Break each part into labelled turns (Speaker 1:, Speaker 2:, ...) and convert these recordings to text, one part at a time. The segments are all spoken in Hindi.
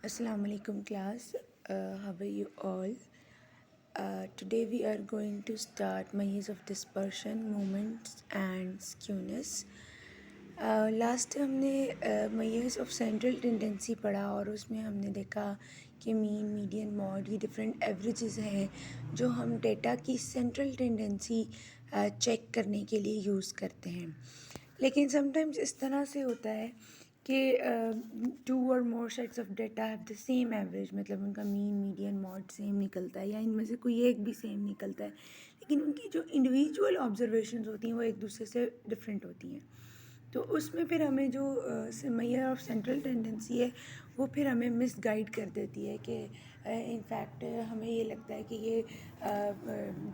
Speaker 1: Assalamu alaikum class. How are you all? Today we are going to start measures of dispersion, moments and skewness. Last हमने measures of central tendency पढ़ा और उसमें हमने देखा कि मीन मीडियन मॉड ये डिफरेंट एवरेजेस हैं जो हम डेटा की सेंट्रल टेंडेंसी चेक करने के लिए यूज़ करते हैं। लेकिन समटाइम्स इस तरह से होता है कि टू और more sets of data have the same average, मतलब उनका मीन मीडियन मॉड सेम निकलता है या इनमें से कोई एक भी सेम निकलता है, लेकिन उनकी जो इंडिविजुअल ऑब्जर्वेशंस होती हैं वो एक दूसरे से डिफरेंट होती हैं। तो उसमें फिर हमें जो मेजर ऑफ सेंट्रल टेंडेंसी है वो फिर हमें मिसगाइड कर देती है कि इनफैक्ट हमें ये लगता है कि ये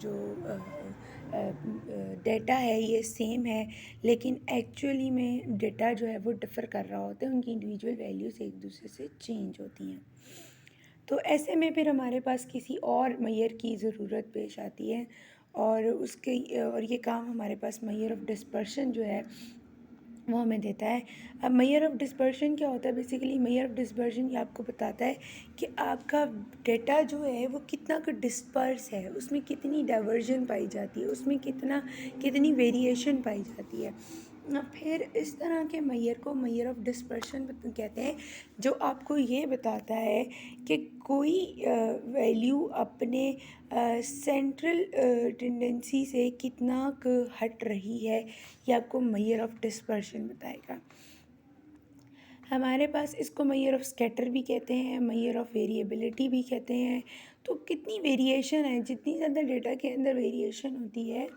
Speaker 1: जो डेटा है ये सेम है, लेकिन एक्चुअली में डेटा जो है वो डिफ़र कर रहा होता है, उनकी इंडिविजुअल वैल्यूज़ एक दूसरे से चेंज होती हैं। तो ऐसे में फिर हमारे पास किसी और मेजर की ज़रूरत पेश आती है और ये काम हमारे पास मेजर ऑफ डिस्पर्शन जो है वो हमें देता है। अब मेजर ऑफ डिस्पर्शन क्या होता है? बेसिकली मेजर ऑफ डिस्पर्शन ये आपको बताता है कि आपका डेटा जो है वो कितना का डिस्पर्स है, उसमें कितनी डाइवर्जन पाई जाती है, उसमें कितनी वेरिएशन पाई जाती है। फिर इस तरह के मेजर को मेजर ऑफ डिस्पर्शन कहते हैं, जो आपको ये बताता है कि कोई वैल्यू अपने सेंट्रल टेंडेंसी से कितना हट रही है, ये आपको मेजर ऑफ डिस्पर्शन बताएगा। हमारे पास इसको मेजर ऑफ स्कैटर भी कहते हैं, मेजर ऑफ वेरिएबिलिटी भी कहते हैं। तो कितनी वेरिएशन है, जितनी ज़्यादा डेटा के अंदर वेरिएशन होती है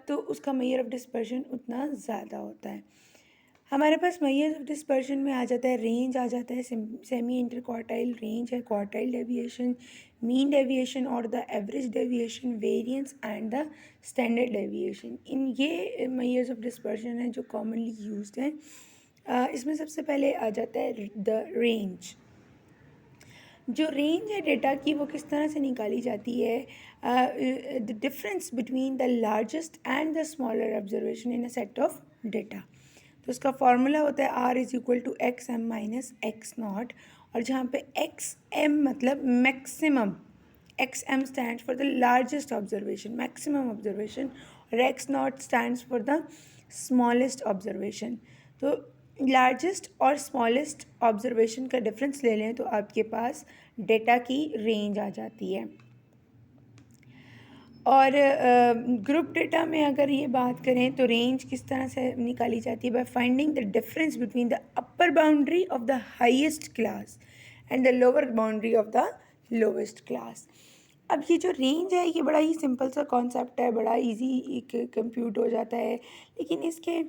Speaker 1: तो उसका मेजर ऑफ डिस्पर्शन उतना ज़्यादा होता है। हमारे पास मेजर्स ऑफ डिस्पर्शन में आ जाता है रेंज, आ जाता है सेमी इंटर क्वार्टाइल रेंज है, क्वार्टाइल डेविएशन, मीन डेविएशन और the average deviation, variance and the standard deviation. इन ये मेजर्स ऑफ डिस्पर्शन है जो कॉमनली यूज्ड हैं। इसमें सबसे पहले आ जाता है द रेंज। जो रेंज है डेटा की वो किस तरह से निकाली जाती है? The difference between the largest and the smaller observation in a set of data. तो उसका फार्मूला होता है R is equal to x m minus x naught, और जहाँ पे एक्स एम मतलब maximum, x m stands for the largest observation, maximum observation, और x naught stands for the smallest observation. तो लार्जेस्ट और स्मॉलेस्ट ऑब्जर्वेशन का डिफरेंस ले लें तो आपके पास डेटा की रेंज आ जाती है। और ग्रुप डेटा में अगर ये बात करें तो रेंज किस तरह से निकाली जाती है? By finding the difference between the upper boundary of the highest class and the lower boundary of the lowest class. अब ये जो रेंज है ये बड़ा ही सिंपल सा कॉन्सेप्ट है, बड़ा इजी कंप्यूट हो जाता है, लेकिन इसके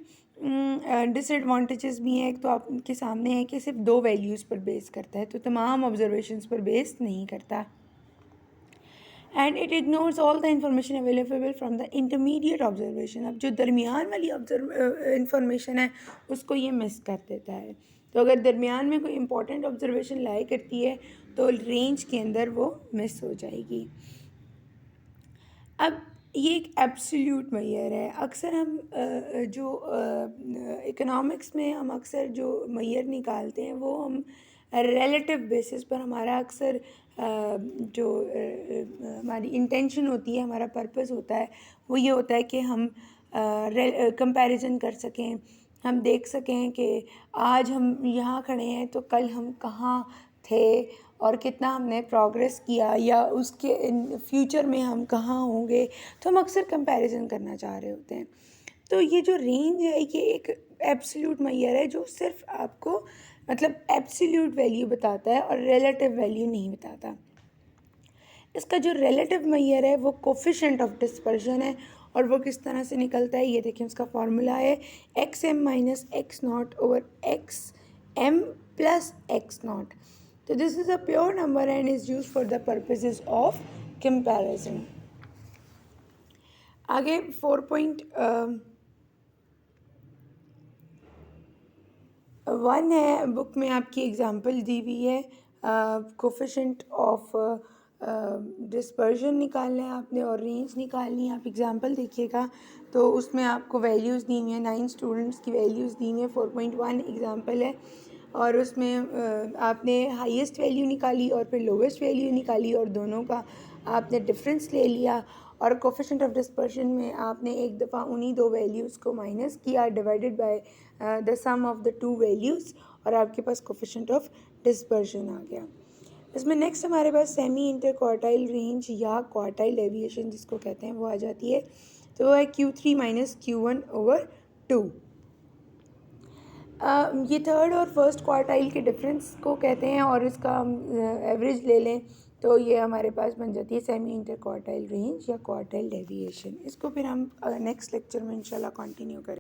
Speaker 1: डिसएडवांटेजेस भी हैं। एक तो आपके सामने है कि सिर्फ 2 वैल्यूज़ पर बेस करता है, तो तमाम ऑब्जर्वेशंस पर बेस नहीं करता। And it ignores all the information available from the intermediate observation. अब जो दरमियान वाली इंफॉर्मेशन है उसको ये मिस कर देता है। तो अगर दरमियान में कोई इंपॉर्टेंट ऑब्जर्वेशन लाई करती है तो रेंज के अंदर वो मिस हो जाएगी। अब ये एक एब्सोल्यूट मेजर है। अक्सर हम जो इकोनॉमिक्स में हम अक्सर जो मेजर निकालते हैं वो हम रिलेटिव बेसिस पर, हमारा अक्सर जो हमारी इंटेंशन होती है, हमारा पर्पस होता है वो ये होता है कि हम कंपैरिजन कर सकें, हम देख सकें कि आज हम यहाँ खड़े हैं तो कल हम कहाँ थे और कितना हमने प्रोग्रेस किया, या उसके फ्यूचर में हम कहाँ होंगे। तो हम अक्सर कंपैरिजन करना चाह रहे होते हैं। तो ये जो रेंज है ये एक एब्सोल्यूट मेजर है जो सिर्फ आपको मतलब एब्सोल्यूट वैल्यू बताता है और रिलेटिव वैल्यू नहीं बताता। इसका जो रिलेटिव मेजर है वो कोफिशिएंट ऑफ डिस्पर्शन है, और वो किस तरह से निकलता है ये देखिए। उसका फार्मूला है x m minus x naught over x m plus x naught. तो this is a pure number and is use for the purposes of comparison. आगे 4.1 है, बुक में आपकी एग्जांपल दी हुई है। कोफिशिएंट ऑफ डिस्पर्जन निकालना है आपने और रेंज निकालनी है। आप एग्जांपल देखिएगा तो उसमें आपको वैल्यूज़ दी हुई हैं, 9 स्टूडेंट्स की वैल्यूज़ दी हुई हैं। 4.1 एग्जांपल है और उसमें आपने हाईएस्ट वैल्यू निकाली और फिर लोवेस्ट वैल्यू निकाली और दोनों का आपने डिफरेंस ले लिया और कोफिशिएंट ऑफ डिस्पर्शन में आपने एक दफ़ा उन्हीं दो वैल्यूज़ को माइनस किया divided by the sum of the two values और आपके पास कोफिशिएंट ऑफ डिस्पर्शन आ गया। इसमें नेक्स्ट हमारे पास सेमी इंटर क्वार्टाइल रेंज या क्वार्टाइल डेविएशन जिसको कहते हैं वो आ जाती है। तो वो है Q3 माइनस Q1/2। ये थर्ड और फर्स्ट क्वार्टाइल के डिफरेंस को कहते हैं और इसका हम एवरेज ले लें तो ये हमारे पास बन जाती है सेमी इंटर क्वार्टाइल रेंज या क्वार्टाइल डेविएशन। इसको फिर हम नेक्स्ट लेक्चर में इंशाल्लाह कंटिन्यू करें।